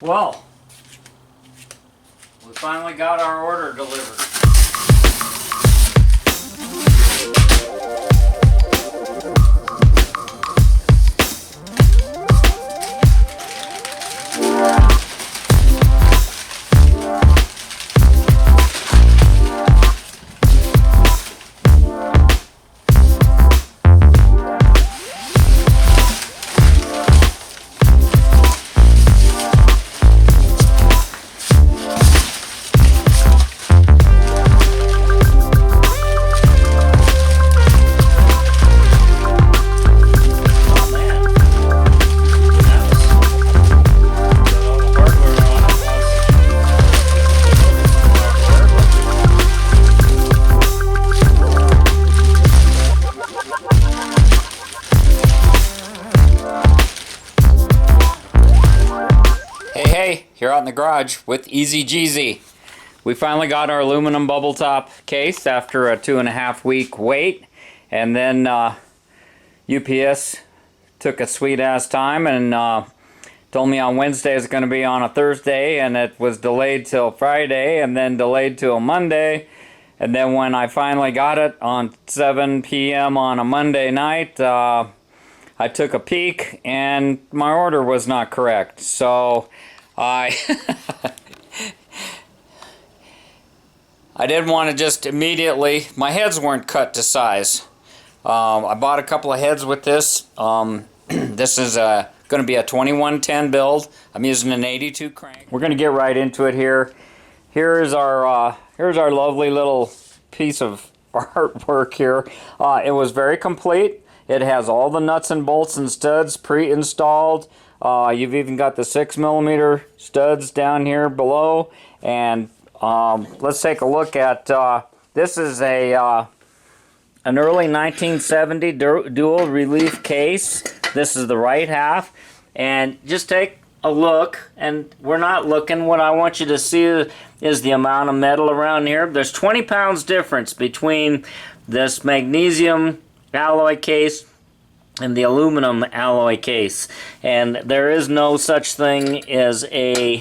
Well, we finally got our order delivered. Hey, here out in the garage with EZGZ. We finally got our aluminum bubble top case after a 2.5 week wait, and then UPS took a sweet ass time and told me on Wednesday it's going to be on a Thursday, and it was delayed till Friday and then delayed till Monday. And then when I finally got it on 7 p.m. on a Monday night, I took a peek and my order was not correct. So I didn't want to just immediately, my heads weren't cut to size. I bought a couple of heads with this. This is going to be a 2110 build. I'm using an 82 crank. We're going to get right into it here. Here's our lovely little piece of artwork here. It was very complete. It has all the nuts and bolts and studs pre-installed. You've even got the 6mm studs down here below. And let's take a look at this is an early 1970 dual relief case. This is the right half, and just take a look. And we're not looking. What I want you to see is the amount of metal around here. There's 20 pounds difference between this magnesium alloy case and the aluminum alloy case, and there is no such thing as a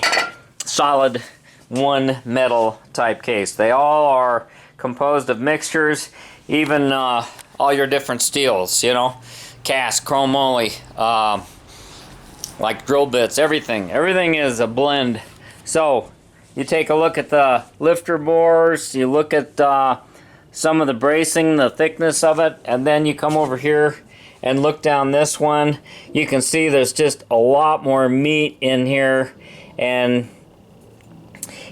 solid one metal type case. They all are composed of mixtures, even all your different steels, you know, cast, chrome moly, like drill bits, everything is a blend. So you take a look at the lifter bores, you look at some of the bracing, the thickness of it, and then you come over here and look down this one. You can see there's just a lot more meat in here, and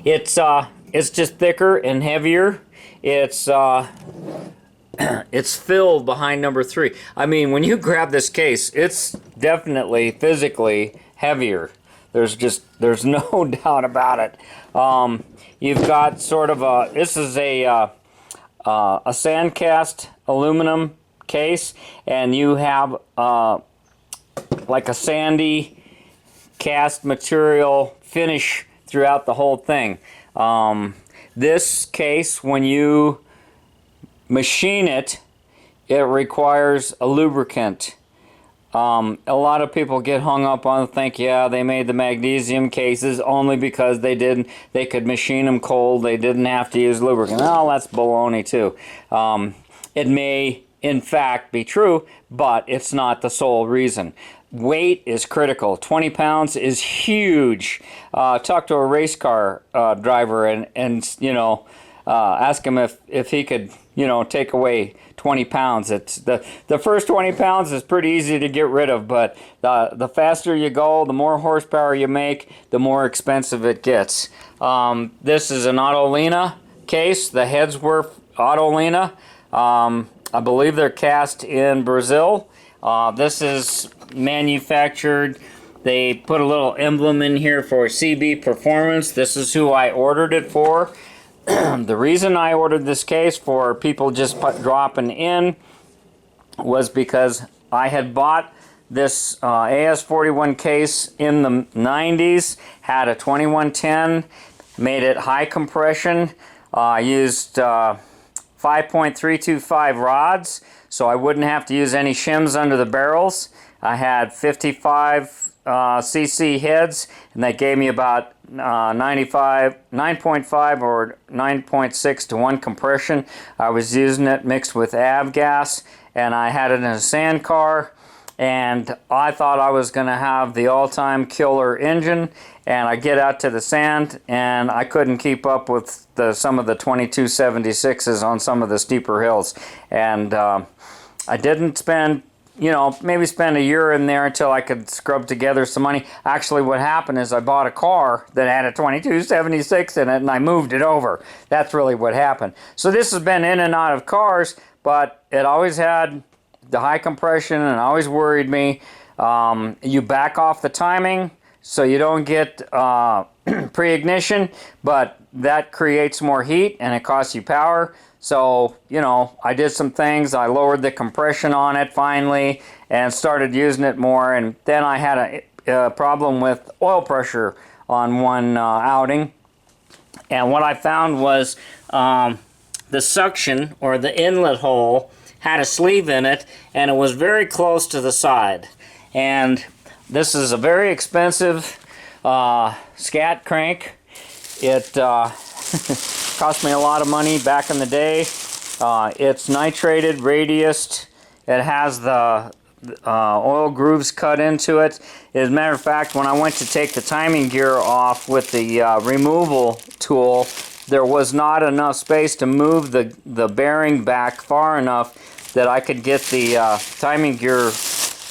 it's just thicker and heavier. It's it's filled behind number 3. I mean, when you grab this case, it's definitely physically heavier. There's no doubt about it. You've got sort of a, this is a sand cast aluminum case, and you have like a sandy cast material finish throughout the whole thing. This case, when you machine it, it requires a lubricant. A lot of people get hung up on, think, yeah, they made the magnesium cases only because they could machine them cold, they didn't have to use lubricant. Oh, that's baloney too. It may in fact be true, but it's not the sole reason. Weight is critical. 20 pounds is huge. Talk to a race car driver and you know, ask him if he could, you know, take away 20 pounds. It's the first 20 pounds is pretty easy to get rid of, but the faster you go, the more horsepower you make, the more expensive it gets. This is an Autolina case. The heads were Autolina. I believe they're cast in Brazil. This is manufactured. They put a little emblem in here for CB Performance. This is who I ordered it for. The reason I ordered this case for people just dropping in was because I had bought this AS41 case in the 90s, had a 2110, made it high compression. I used 5.325 rods, so I wouldn't have to use any shims under the barrels. I had 55 cc heads, and they gave me about 9.5 or 9.6 to 1 compression. I was using it mixed with avgas, and I had it in a sand car, and I thought I was going to have the all-time killer engine, and I get out to the sand, and I couldn't keep up with some of the 2276s on some of the steeper hills, and I didn't spend, maybe spend a year in there until I could scrub together some money. Actually, what happened is I bought a car that had a 2276 in it, and I moved it over. That's really what happened. So this has been in and out of cars, but it always had the high compression and always worried me. You back off the timing so you don't get pre-ignition, but that creates more heat and it costs you power. So, I did some things. I lowered the compression on it finally and started using it more. And then I had a problem with oil pressure on one outing. And what I found was the suction, or the inlet hole, had a sleeve in it, and it was very close to the side. And this is a very expensive scat crank. It cost me a lot of money back in the day. It's nitrated, radiused. It has the oil grooves cut into it. As a matter of fact, when I went to take the timing gear off with the removal tool, there was not enough space to move the bearing back far enough that I could get the timing gear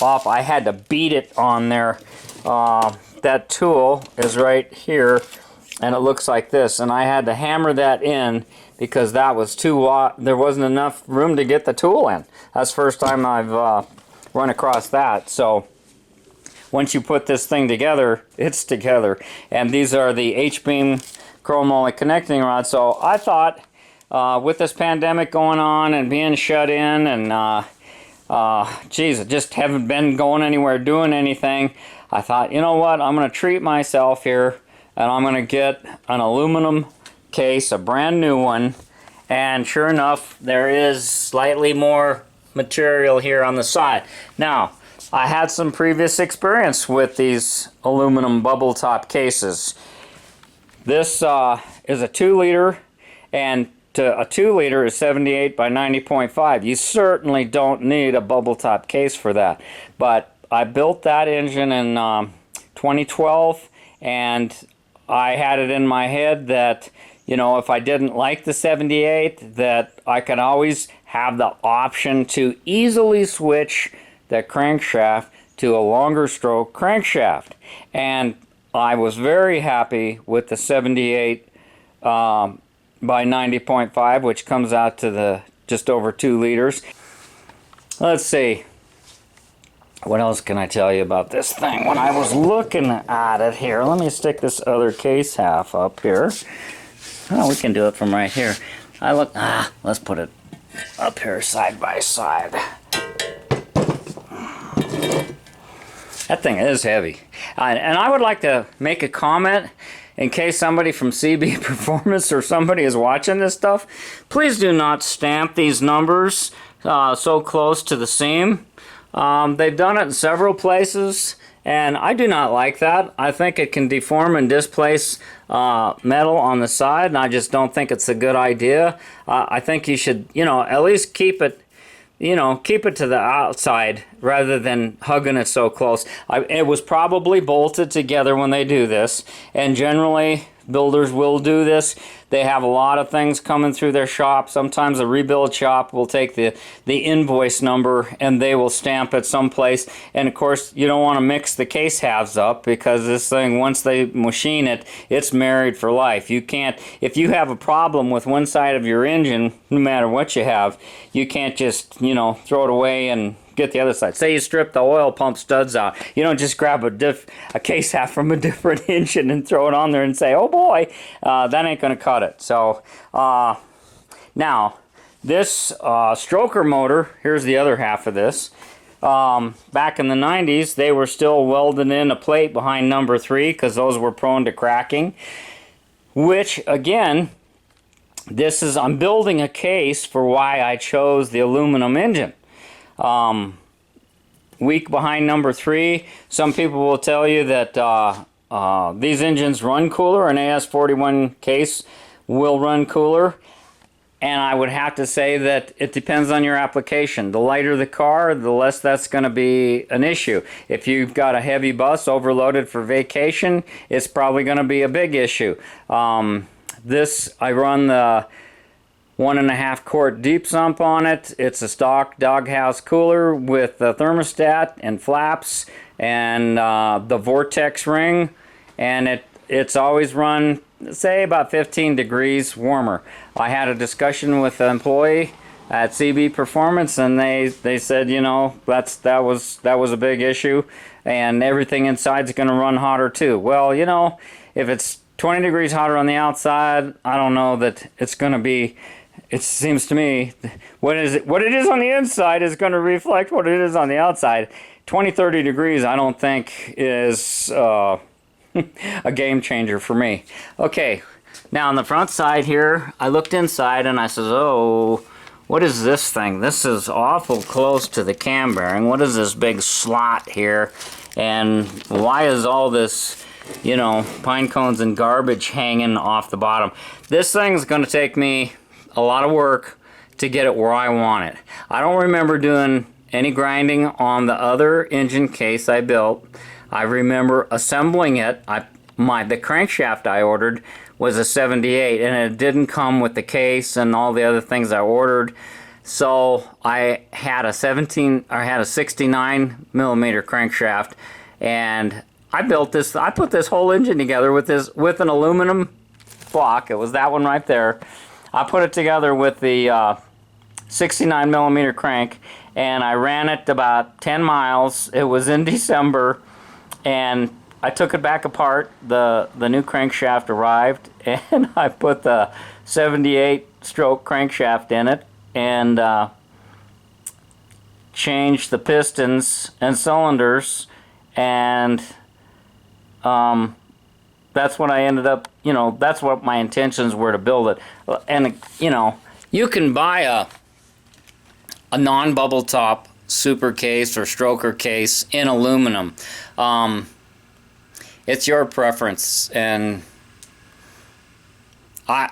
off. I had to beat it on there. That tool is right here, and it looks like this, and I had to hammer that in because that was there wasn't enough room to get the tool in. That's the first time I've run across that. So once you put this thing together, it's together. And these are the H-beam chromoly connecting rods. So I thought, with this pandemic going on and being shut in, and geez, I just haven't been going anywhere doing anything, I thought, you know what, I'm going to treat myself here, and I'm going to get an aluminum case, a brand new one. And sure enough, there is slightly more material here on the side. Now, I had some previous experience with these aluminum bubble top cases. This is a 2-liter, and a 2-liter is 78 by 90.5. You certainly don't need a bubble top case for that. But I built that engine in 2012, and I had it in my head that, if I didn't like the 78, that I could always have the option to easily switch the crankshaft to a longer stroke crankshaft. And I was very happy with the 78 by 90.5, which comes out to just over 2 liters. Let's see. What else can I tell you about this thing? When I was looking at it here, let me stick this other case half up here. Oh, we can do it from right here. Let's put it up here side by side. That thing is heavy. And I would like to make a comment in case somebody from CB Performance or somebody is watching this stuff. Please do not stamp these numbers so close to the seam. They've done it in several places, and I do not like that. I think it can deform and displace metal on the side, and I just don't think it's a good idea. I think you should, at least keep it to the outside rather than hugging it so close. It was probably bolted together when they do this, and generally builders will do this. They have a lot of things coming through their shop. Sometimes a rebuild shop will take the invoice number and they will stamp it someplace. And of course, you don't want to mix the case halves up, because this thing, once they machine it, it's married for life. You can't, if you have a problem with one side of your engine, no matter what you have, you can't just, throw it away and get the other side. Say you strip the oil pump studs out. You don't just grab a case half from a different engine and throw it on there and say, oh boy, that ain't going to cut it. So now this stroker motor, here's the other half of this. Back in the 90s, they were still welding in a plate behind number 3 because those were prone to cracking, which again, I'm building a case for why I chose the aluminum engine. weak behind number 3. Some people will tell you that these engines run cooler. An AS41 case will run cooler. And I would have to say that it depends on your application. The lighter the car, the less that's going to be an issue. If you've got a heavy bus overloaded for vacation, it's probably going to be a big issue. I run the 1.5 quart deep sump on it. It's a stock doghouse cooler with the thermostat and flaps and the vortex ring, and it's always run, say, about 15 degrees warmer. I had a discussion with an employee at CB Performance, and they said, you know, that was a big issue, and everything inside's going to run hotter too. Well, you know, if it's 20 degrees hotter on the outside, I don't know that it's going to be. It seems to me what it is on the inside is going to reflect what it is on the outside. 20-30 degrees, I don't think is a game changer for me. Okay, now on the front side here, I looked inside and I says, oh, what is this thing? This is awful close to the cam bearing. What is this big slot here? And why is all this, you know, pine cones and garbage hanging off the bottom? This thing's going to take me a lot of work to get it where I want it. I don't remember doing any grinding on the other engine case I built. I remember assembling it. The crankshaft I ordered was a 78, and it didn't come with the case and all the other things I ordered. So I had a 69 millimeter crankshaft, and I built this. I put this whole engine together with an aluminum block. It was that one right there. I put it together with the 69 millimeter crank, and I ran it about 10 miles. It was in December, and I took it back apart. The new crankshaft arrived, and I put the 78 stroke crankshaft in it, and changed the pistons and cylinders, and that's what I ended up, you know, that's what my intentions were to build it. And, you know, you can buy a non-bubble top super case or stroker case in aluminum. It's your preference. And 8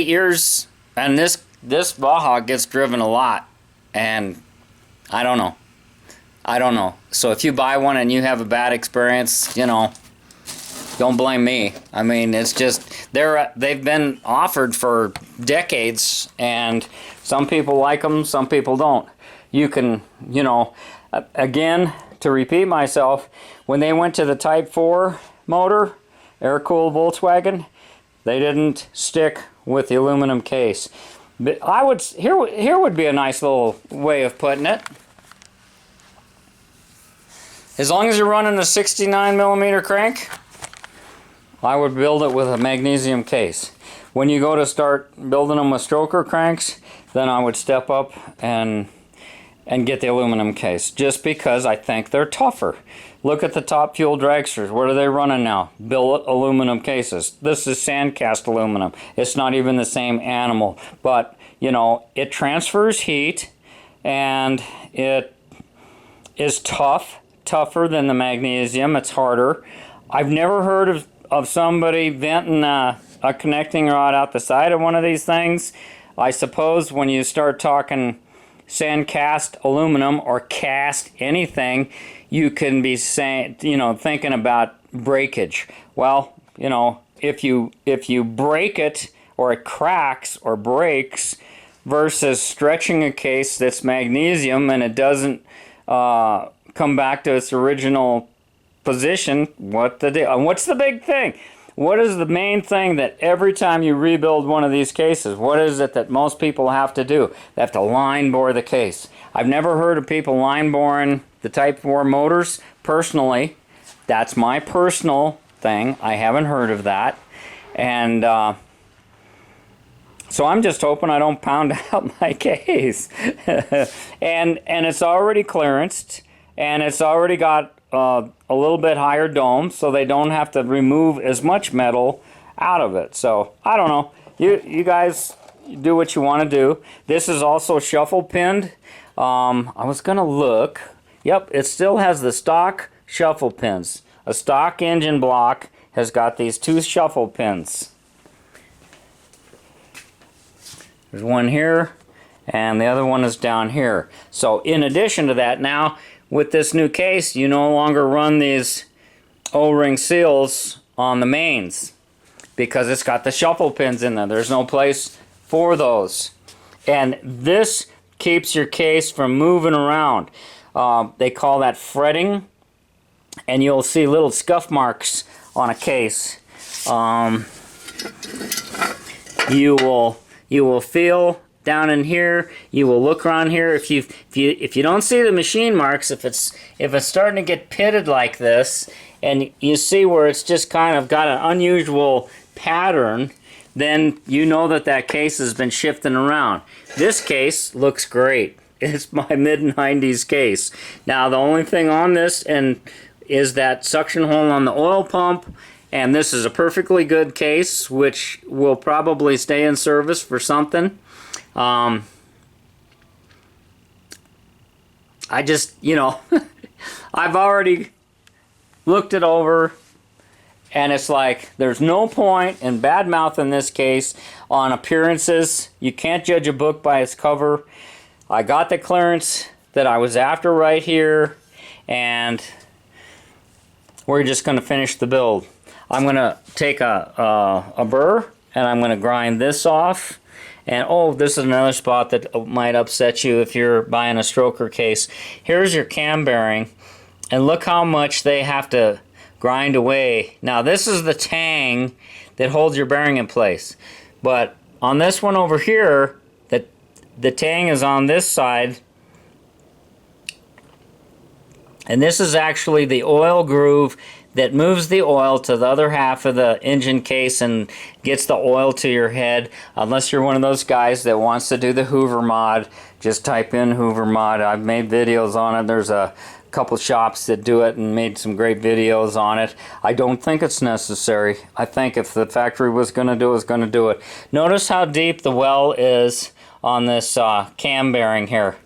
years, and this Baja gets driven a lot, and I don't know. So if you buy one and you have a bad experience, you know, don't blame me. I mean, it's just they've been offered for decades, and some people like them, some people don't. You can, you know, again, to repeat myself, when they went to the Type 4 motor, air-cooled Volkswagen, they didn't stick with the aluminum case. But here would be a nice little way of putting it. As long as you're running a 69 millimeter crank, I would build it with a magnesium case. When you go to start building them with stroker cranks, then I would step up and get the aluminum case, just because I think they're tougher. Look at the top fuel dragsters. What are they running now? Billet aluminum cases. This is sand cast aluminum. It's not even the same animal, but you know, it transfers heat, and it is tougher than the magnesium. It's harder. I've never heard of somebody venting a connecting rod out the side of one of these things. I suppose when you start talking sand cast aluminum or cast anything, you can be saying, you know, thinking about breakage. Well, you know, if you break it, or it cracks or breaks, versus stretching a case that's magnesium and it doesn't come back to its original position, what's the big thing? What is the main thing that every time you rebuild one of these cases, what is it that most people have to do? They have to line bore the case. I've never heard of people line boring the Type 4 motors. Personally, that's my personal thing. I haven't heard of that. And so I'm just hoping I don't pound out my case. and it's already clearanced, and it's already got a little bit higher dome, so they don't have to remove as much metal out of it. So I don't know. You guys do what you want to do. This is also shuffle pinned. I was going to look. Yep, it still has the stock shuffle pins. A stock engine block has got these 2 shuffle pins. There's one here, and the other one is down here. So in addition to that, now with this new case, you no longer run these O-ring seals on the mains because it's got the shuffle pins in there. There's no place for those. And this keeps your case from moving around. They call that fretting, and you'll see little scuff marks on a case. You will feel down in here. You will look around here. If you don't see the machine marks, if it's starting to get pitted like this, and you see where it's just kind of got an unusual pattern, then you know that case has been shifting around. This case looks great. It's my mid-90s case. Now the only thing on this is that suction hole on the oil pump, and this is a perfectly good case which will probably stay in service for something. I just, I've already looked it over, and it's like there's no point in bad mouthing this case on appearances. You can't judge a book by its cover. I got the clearance that I was after right here, and we're just going to finish the build. I'm going to take a burr, and I'm going to grind this off. And oh, this is another spot that might upset you if you're buying a stroker case. Here's your cam bearing, and look how much they have to grind away. Now this is the tang that holds your bearing in place, but on this one over here, the tang is on this side, and this is actually the oil groove that moves the oil to the other half of the engine case and gets the oil to your head. Unless you're one of those guys that wants to do the Hoover mod, just type in Hoover mod. I've made videos on it. There's a couple shops that do it and made some great videos on it. I don't think it's necessary. I think if the factory was going to do it, it's going to do it. Notice how deep the well is on this cam bearing here.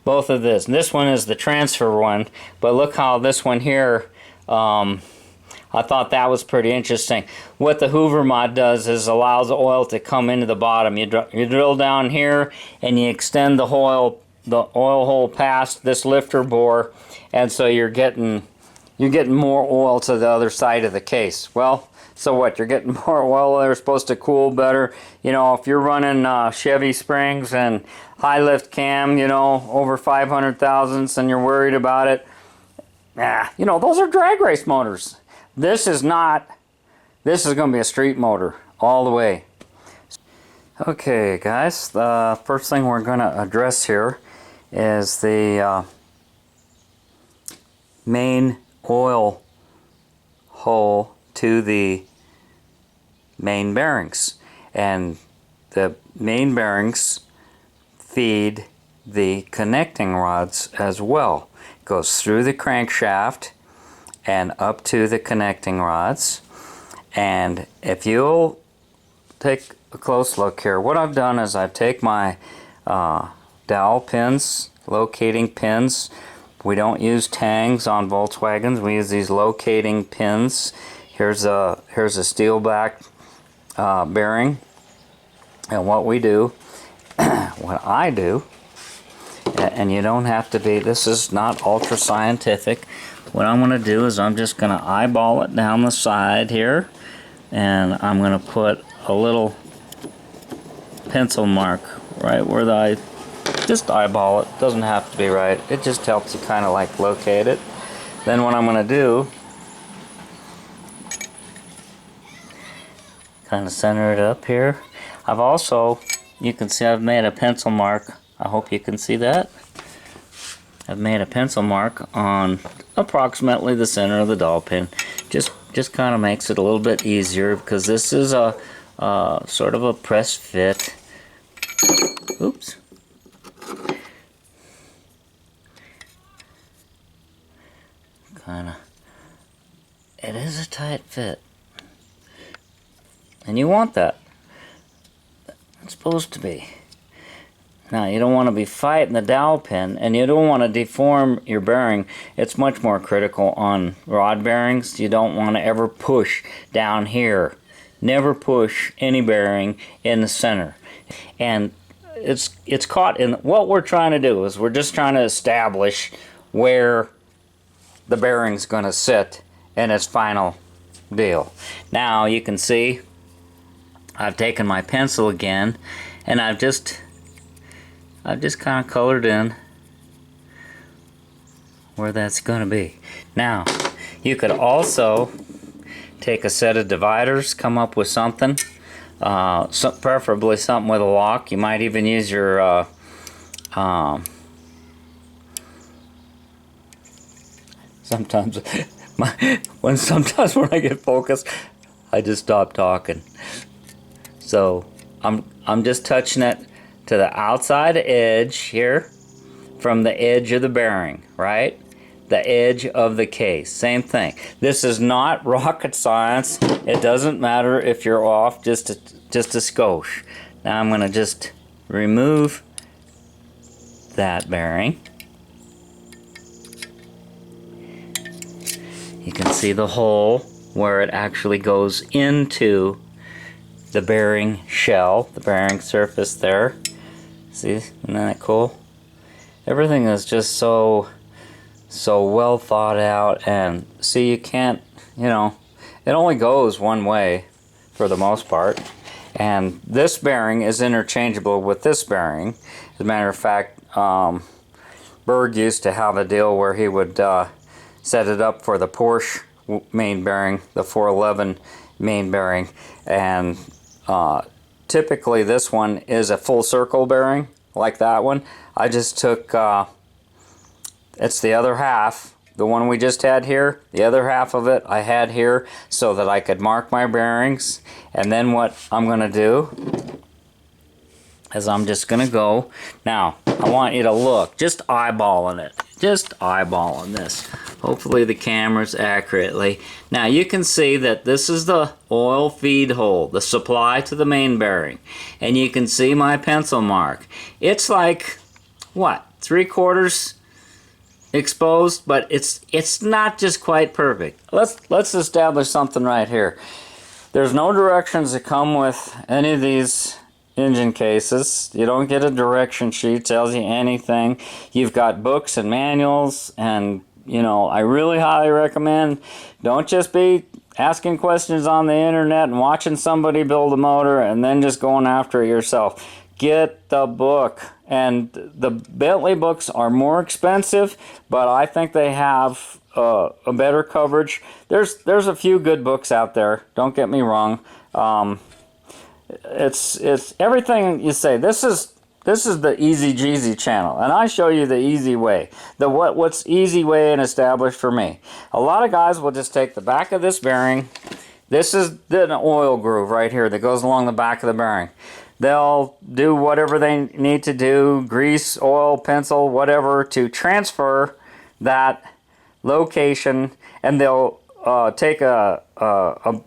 Both of this. This one is the transfer one, but look how this one here, I thought that was pretty interesting. What the Hoover mod does is allows the oil to come into the bottom. You drill down here and you extend the oil hole past this lifter bore, and so you're getting more oil to the other side of the case. Well, so what? You're getting more oil. They're supposed to cool better. If you're running Chevy Springs and high lift cam, over 500 thousandths, and you're worried about it, those are drag race motors. This is not. This is going to be a street motor all the way. Okay, guys, the first thing we're going to address here is the main oil hole to the main bearings, and the main bearings feed the connecting rods as well. It goes through the crankshaft and up to the connecting rods. And if you'll take a close look here, what I've done is I've taken my dowel pins, locating pins. We don't use tangs on Volkswagens. We use these locating pins. Here's a steel back bearing, and what we do, what I do, and you don't have to be, this is not ultra scientific. What I'm going to do is I'm just going to eyeball it down the side here, and I'm going to put a little pencil mark right where just eyeball it. Doesn't have to be right. It just helps you kind of like locate it. Then what I'm going to do, kind of center it up here. I've also, you can see I've made a pencil mark. I hope you can see that. I've made a pencil mark on approximately the center of the dowel pin. Just kind of makes it a little bit easier because this is a sort of a press fit. Oops. It is a tight fit, and you want that. It's supposed to be. Now, you don't want to be fighting the dowel pin, and you don't want to deform your bearing. It's much more critical on rod bearings. You don't want to ever push down here. Never push any bearing in the center. And it's caught in, what we're trying to do is we're just trying to establish where the bearing's going to sit in its final deal. Now, you can see I've taken my pencil again, and I've just kind of colored in where that's going to be. Now, you could also take a set of dividers, come up with something, preferably something with a lock. You might even use your sometimes when I get focused, I just stop talking. So I'm just touching it to the outside edge here from the edge of the bearing, right? The edge of the case. Same thing. This is not rocket science. It doesn't matter if you're off just a skosh. Now I'm going to just remove that bearing. You can see the hole where it actually goes into the bearing shell, the bearing surface there. See, isn't that cool? Everything is just so well thought out, and see, you can't, it only goes one way for the most part, and this bearing is interchangeable with this bearing. As a matter of fact, Berg used to have a deal where he would set it up for the Porsche main bearing, the 411 main bearing, and typically this one is a full circle bearing like that one. I just took it's the other half, the one we just had here, the other half of it I had here so that I could mark my bearings. And then what I'm going to do is I'm just going to go, now I want you to look, just eyeballing it, just eyeballing this. Hopefully the camera's accurately. Now you can see that this is the oil feed hole, the supply to the main bearing. And you can see my pencil mark. It's like, what, 3/4 exposed, but it's not just quite perfect. Let's establish something right here. There's no directions that come with any of these engine cases. You don't get a direction sheet tells you anything. You've got books and manuals, and I really highly recommend, don't just be asking questions on the internet and watching somebody build a motor and then just going after it yourself. Get the book. And the Bentley books are more expensive, but I think they have a better coverage. There's a few good books out there, don't get me wrong. It's everything you say. This is the EZGZ channel, and I show you the easy way. What's easy way and established for me. A lot of guys will just take the back of this bearing. This is the oil groove right here that goes along the back of the bearing. They'll do whatever they need to do, grease, oil, pencil, whatever, to transfer that location, and they'll take a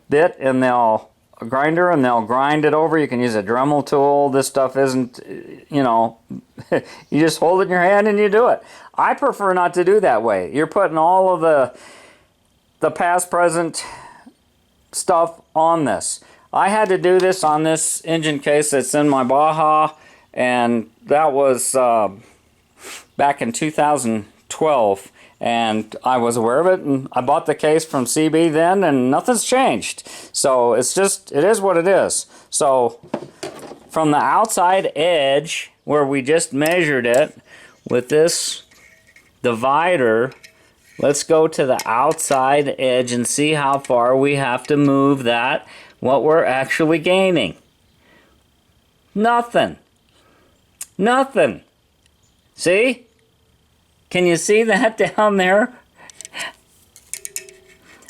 bit and a grinder, and they'll grind it over. You can use a Dremel tool. This stuff isn't, you just hold it in your hand and you do it. I prefer not to do that way. You're putting all of the past, present stuff on this. I had to do this on this engine case that's in my Baja, and that was back in 2012. And I was aware of it, and I bought the case from CB then, and nothing's changed. So it is what it is. So from the outside edge, where we just measured it with this divider, let's go to the outside edge and see how far we have to move that, what we're actually gaining. Nothing. Nothing. See? Can you see that down there?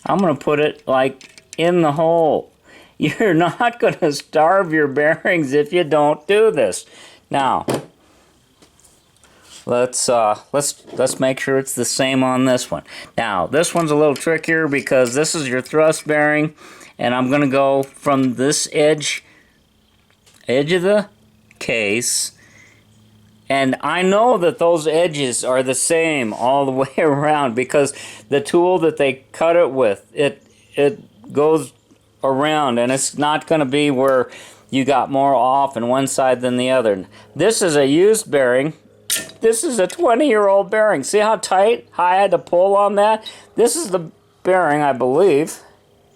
I'm going to put it like in the hole. You're not going to starve your bearings if you don't do this. Now, let's make sure it's the same on this one. Now, this one's a little trickier because this is your thrust bearing, and I'm going to go from this edge of the case And I know that those edges are the same all the way around because the tool that they cut it with, it goes around, and it's not going to be where you got more off on one side than the other. This is a used bearing. This is a 20-year-old bearing. See how tight I had to pull on that? This is the bearing, I believe.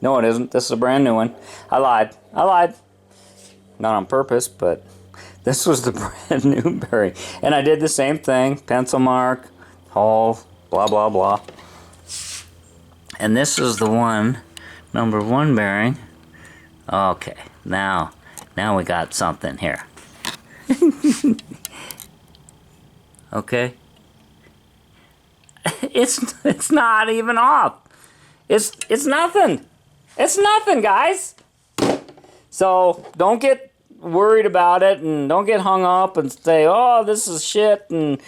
No, it isn't. This is a brand new one. I lied. Not on purpose, but this was the brand new bearing. And I did the same thing. Pencil mark, hole, blah, blah, blah. And this is the one, number 1 bearing. Okay, now we got something here. Okay. It's not even off. It's nothing. It's nothing, guys. So don't get worried about it, and don't get hung up and say, oh, this is shit, and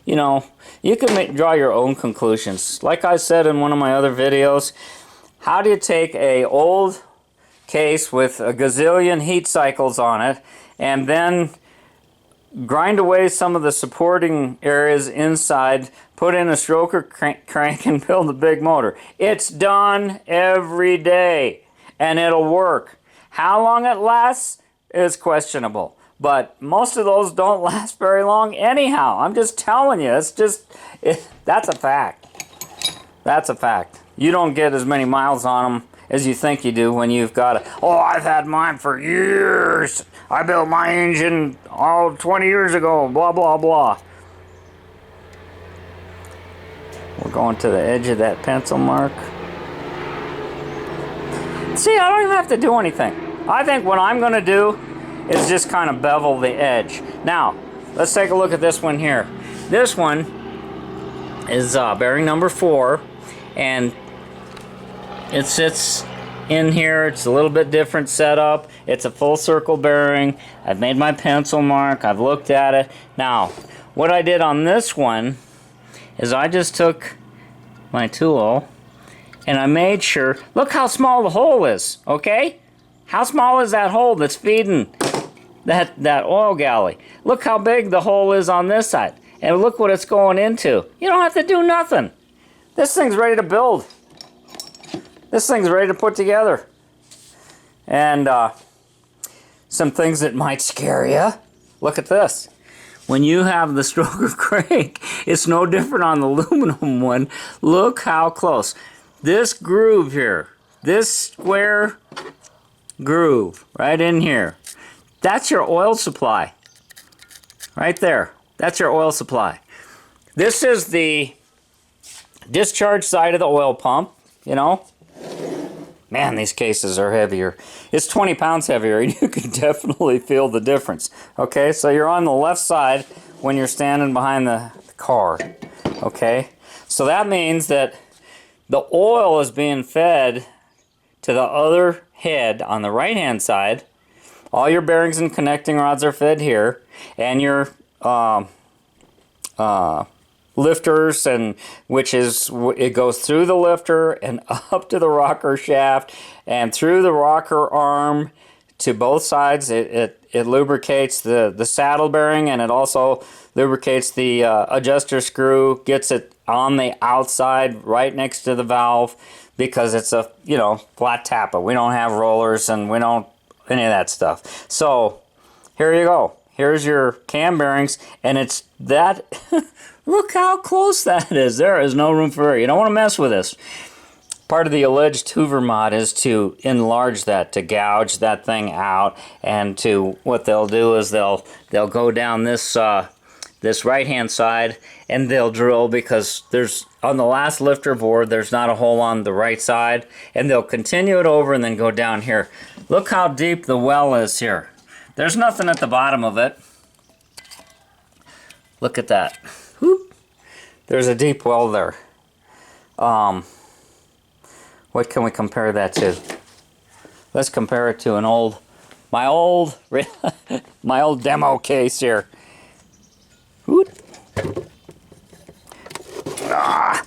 you know, you can draw your own conclusions. Like I said in one of my other videos, how do you take a old case with a gazillion heat cycles on it and then grind away some of the supporting areas inside, put in a stroker crank and build a big motor? It's done every day, and it'll work. How long it lasts is questionable, but most of those don't last very long anyhow. I'm just telling you, that's a fact. That's a fact. You don't get as many miles on them as you think you do when you've got oh, I've had mine for years. I built my engine 20 years ago, blah, blah, blah. We're going to the edge of that pencil mark. See, I don't even have to do anything. I think what I'm going to do is just kind of bevel the edge. Now, let's take a look at this one here. This one is bearing number 4, and it sits in here. It's a little bit different setup. It's a full circle bearing. I've made my pencil mark. I've looked at it. Now, what I did on this one is I just took my tool and I made sure, look how small the hole is, okay? How small is that hole that's feeding that oil galley? Look how big the hole is on this side. And look what it's going into. You don't have to do nothing. This thing's ready to build. This thing's ready to put together. And some things that might scare you. Look at this. When you have the stroker crank, it's no different on the aluminum one. Look how close. This groove here, this square groove right in here, that's your oil supply. Right there. That's your oil supply. This is the discharge side of the oil pump, you know. Man, these cases are heavier. It's 20 pounds heavier, and you can definitely feel the difference. Okay, so you're on the left side when you're standing behind the car. Okay, so that means that the oil is being fed to the other head on the right-hand side. All your bearings and connecting rods are fed here, and your lifters, and it goes through the lifter and up to the rocker shaft and through the rocker arm to both sides. It lubricates the saddle bearing, and it also lubricates the adjuster screw, gets it on the outside right next to the valve, because it's a flat tapper. We don't have rollers, and we don't any of that stuff. So here you go. Here's your cam bearings, and it's that. Look how close that is. There is no room for error. You don't want to mess with this. Part of the alleged Hoover mod is to enlarge that, to gouge that thing out, and what they'll do is they'll go down this this right-hand side, and they'll drill, because there's on the last lifter board there's not a hole on the right side, and they'll continue it over and then go down here. Look how deep the well is here. There's nothing at the bottom of it. Look at that. Whoop. There's a deep well there. What can we compare that to? Let's compare it to my old demo case here. Whoop. Ah.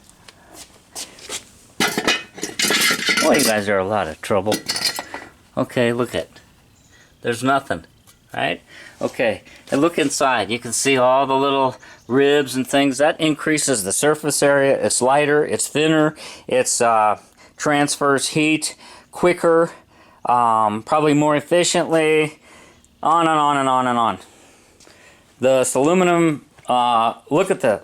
Well, you guys are a lot of trouble. Okay, look at. There's nothing. right? Okay, and look inside. You can see all the little ribs and things. That increases the surface area. It's lighter, it's thinner, it's transfers heat quicker, probably more efficiently, on and on and on and on. This aluminum, look at the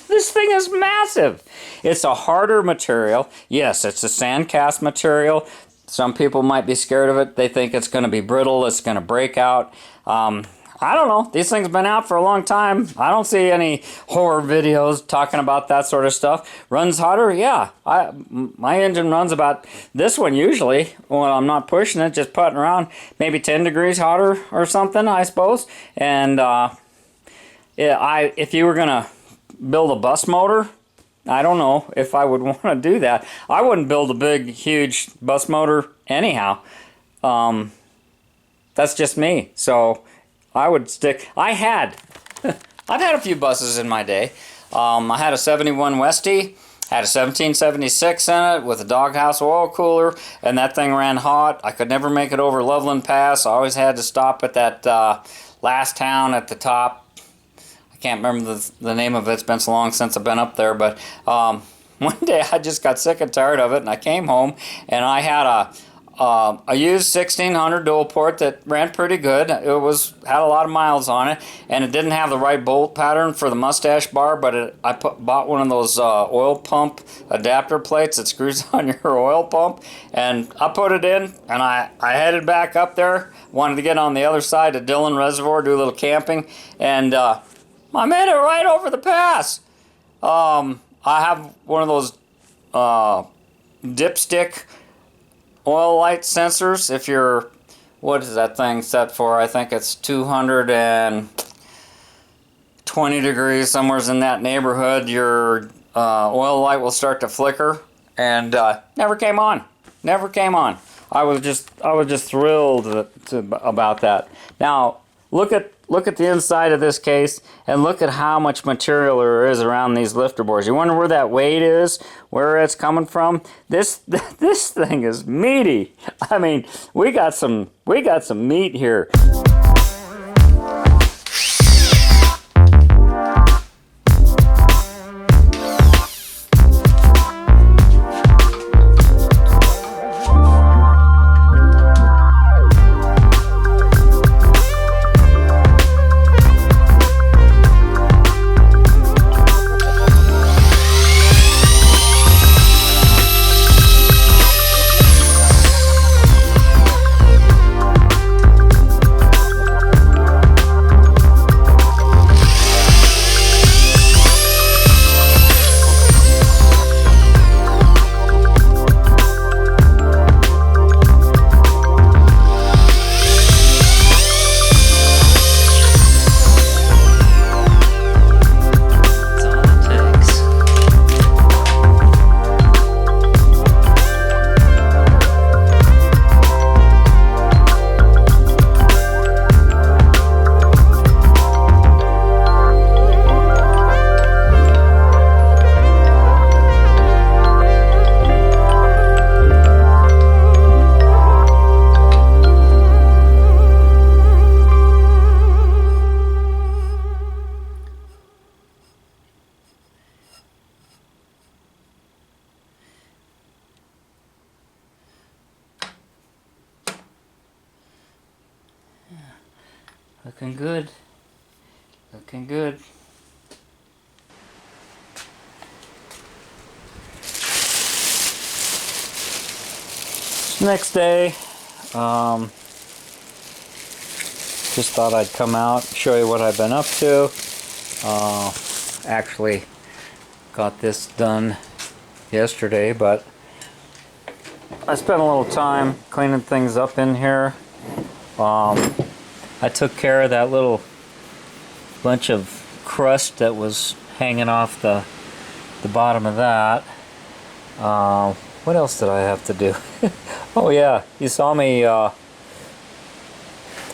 this thing is massive. It's a harder material. Yes, it's a sand cast material. Some people might be scared of it. They think it's going to be brittle, it's going to break out. I don't know. These things have been out for a long time. I don't see any horror videos talking about that sort of stuff. Runs hotter? Yeah. My engine runs about this one usually when I'm not pushing it, just putting around, maybe 10 degrees hotter or something, I suppose. And if you were going to build a bus motor, I don't know if I would want to do that. I wouldn't build a big, huge bus motor anyhow. That's just me. So I would stick. I've had a few buses in my day. I had a 71 Westie, had a 1776 in it with a doghouse oil cooler, and that thing ran hot. I could never make it over Loveland Pass. I always had to stop at that last town at the top. I can't remember the name of it. It's been so long since I've been up there, but one day I just got sick and tired of it, and I came home, and I had a used 1600 dual port that ran pretty good. It had a lot of miles on it, and it didn't have the right bolt pattern for the mustache bar, but I bought one of those oil pump adapter plates that screws on your oil pump, and I put it in, and I headed back up there. Wanted to get on the other side of Dillon Reservoir, do a little camping, and I made it right over the pass. I have one of those dipstick oil light sensors. If you're, what is that thing set for? I think it's 220 degrees, somewhere's in that neighborhood. Your oil light will start to flicker, and never came on. Never came on. I was just thrilled about that. Now look at the inside of this case, and look at how much material there is around these lifter boards. You wonder where that weight is, where it's coming from. This thing is meaty. I mean, we got some meat here. Looking good. Looking good. Next day, just thought I'd come out, show you what I've been up to. Actually got this done yesterday, but I spent a little time cleaning things up in here. I took care of that little bunch of crust that was hanging off the bottom of that. What else did I have to do? Oh yeah, you saw me on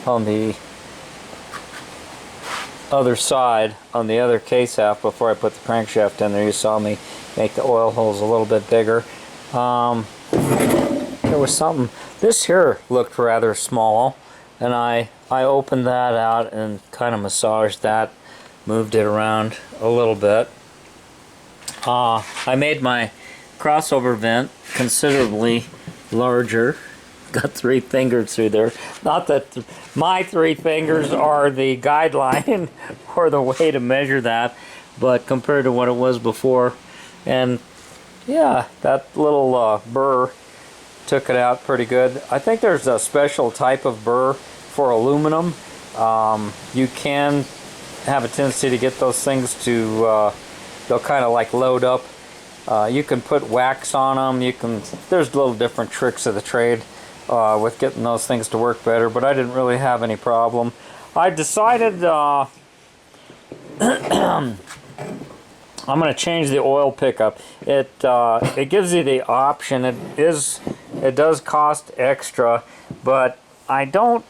the other side, on the other case half, before I put the crankshaft in there. You saw me make the oil holes a little bit bigger. There was something, this here looked rather small, and I I opened that out and kind of massaged that, moved it around a little bit. I made my crossover vent considerably larger. Got 3 fingers through there. Not that my 3 fingers are the guideline or the way to measure that, but compared to what it was before. And yeah, that little burr took it out pretty good. I think there's a special type of burr for aluminum. You can have a tendency to get those things to, they'll kind of like load up. You can put wax on them. There's little different tricks of the trade with getting those things to work better, but I didn't really have any problem. I decided I'm going to change the oil pickup. It gives you the option. It does cost extra, but I'm going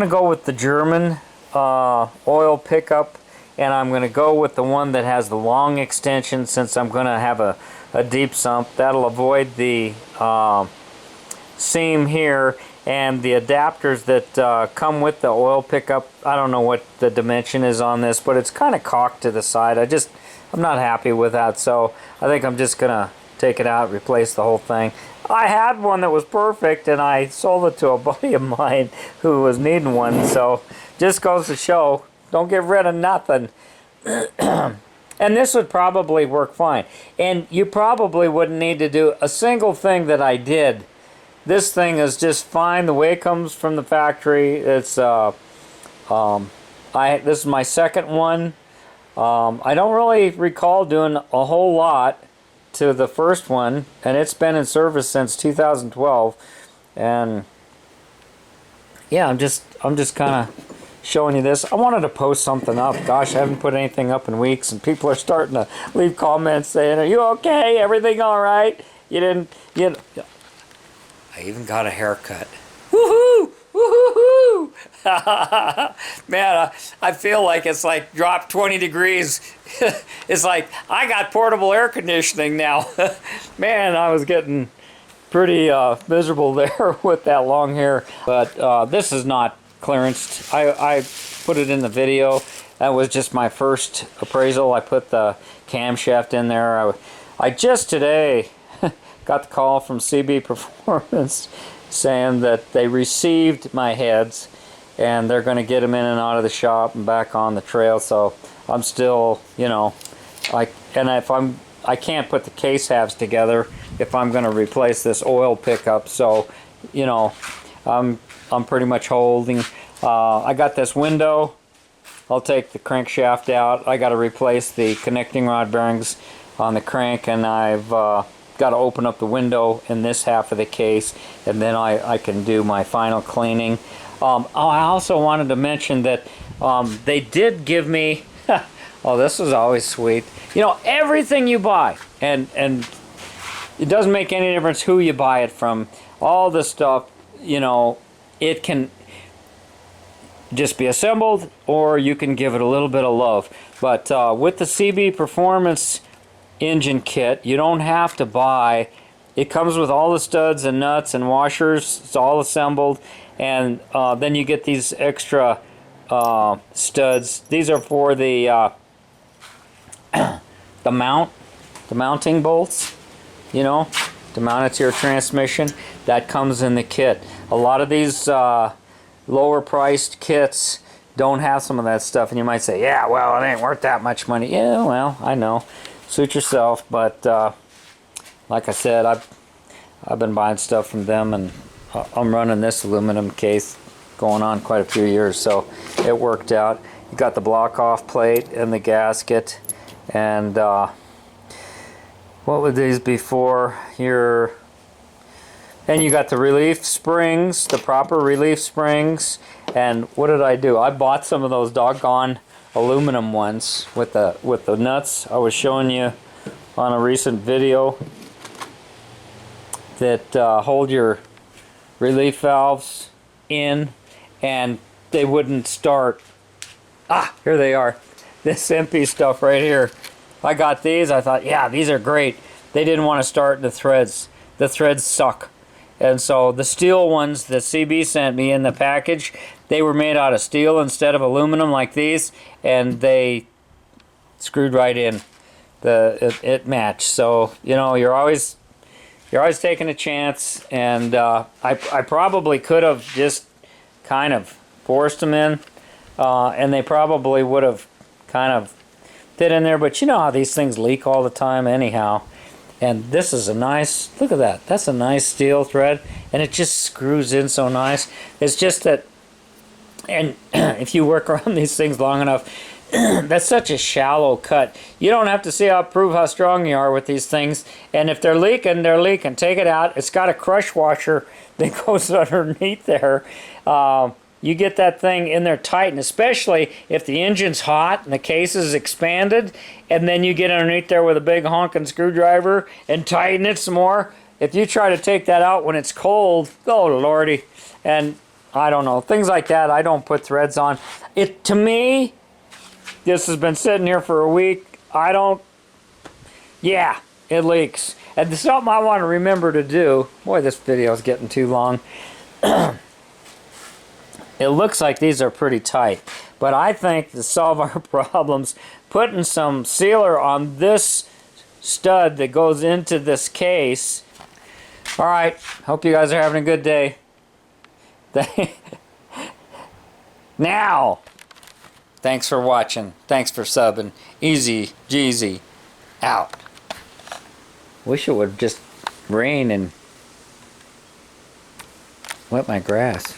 to go with the German oil pickup, and I'm going to go with the one that has the long extension, since I'm going to have a deep sump. That'll avoid the seam here, and the adapters that come with the oil pickup. I don't know what the dimension is on this, but it's kind of cocked to the side. I'm not happy with that, so I think I'm just gonna take it out, replace the whole thing. I had one that was perfect, and I sold it to a buddy of mine who was needing one, so just goes to show, don't get rid of nothing. And this would probably work fine, and you probably wouldn't need to do a single thing that I did. This thing is just fine the way it comes from the factory. It's this is my second one. I don't really recall doing a whole lot to the first one, and it's been in service since 2012. And yeah, I'm just kind of showing you this. I wanted to post something up. Gosh, I haven't put anything up in weeks, and people are starting to leave comments saying, "Are you okay? Everything all right? You didn't, you know." I even got a haircut. Woohoo! Woohoo! Man, I feel like it's like dropped 20 degrees. It's like I got portable air conditioning now. Man, I was getting pretty miserable there with that long hair. But this is not clearanced. I put it in the video. That was just my first appraisal. I put the camshaft in there. I just today got the call from CB Performance saying that they received my heads and they're going to get them in and out of the shop and back on the trail. So I'm still, you know, I can't put the case halves together if I'm going to replace this oil pickup. So, you know, I'm pretty much holding. I got this window. I'll take the crankshaft out. I got to replace the connecting rod bearings on the crank, and I've got to open up the window in this half of the case, and then I can do my final cleaning. I also wanted to mention that they did give me, oh, this is always sweet. You know, everything you buy, and it doesn't make any difference who you buy it from. All this stuff, you know, it can just be assembled, or you can give it a little bit of love. But with the CB Performance engine kit, you don't have to buy. It comes with all the studs and nuts and washers. It's all assembled, and then you get these extra studs. These are for the the mounting bolts, you know, to mount it to your transmission. That comes in the kit. A lot of these lower priced kits don't have some of that stuff, and you might say, yeah, well, it ain't worth that much money. Yeah, well, I know. Suit yourself, but like I said, I've been buying stuff from them, and I'm running this aluminum case going on quite a few years, so it worked out. You got the block off plate and the gasket, and what were these before here? And you got the relief springs, the proper relief springs. And what did I do? I bought some of those doggone aluminum ones with the nuts I was showing you on a recent video that hold your relief valves in, and they wouldn't start. Ah, here they are. This MP stuff right here. I got these. I thought, yeah, these are great. They didn't want to start the threads. The threads suck. And so the steel ones that CB sent me in the package, they were made out of steel instead of aluminum like these, and they screwed right in. It matched. So you know, you're always taking a chance, and I probably could have just kind of forced them in, and they probably would have kind of fit in there. But you know how these things leak all the time anyhow. And this is a nice, look at that. That's a nice steel thread, and it just screws in so nice. It's just that, and if you work around these things long enough, that's such a shallow cut. You don't have to prove how strong you are with these things. And if they're leaking, they're leaking. Take it out. It's got a crush washer that goes underneath there. You get that thing in there tight, and especially if the engine's hot and the case is expanded, and then you get underneath there with a big honking screwdriver and tighten it some more. If you try to take that out when it's cold, oh lordy. And I don't know, things like that, I don't put threads on. To me, this has been sitting here for a week. Yeah, it leaks. And it's something I want to remember to do. Boy, this video is getting too long. It looks like these are pretty tight, but I think to solve our problems, putting some sealer on this stud that goes into this case. All right, hope you guys are having a good day. Now, thanks for watching. Thanks for subbing. EZGZ out. Wish it would just rain and wet my grass.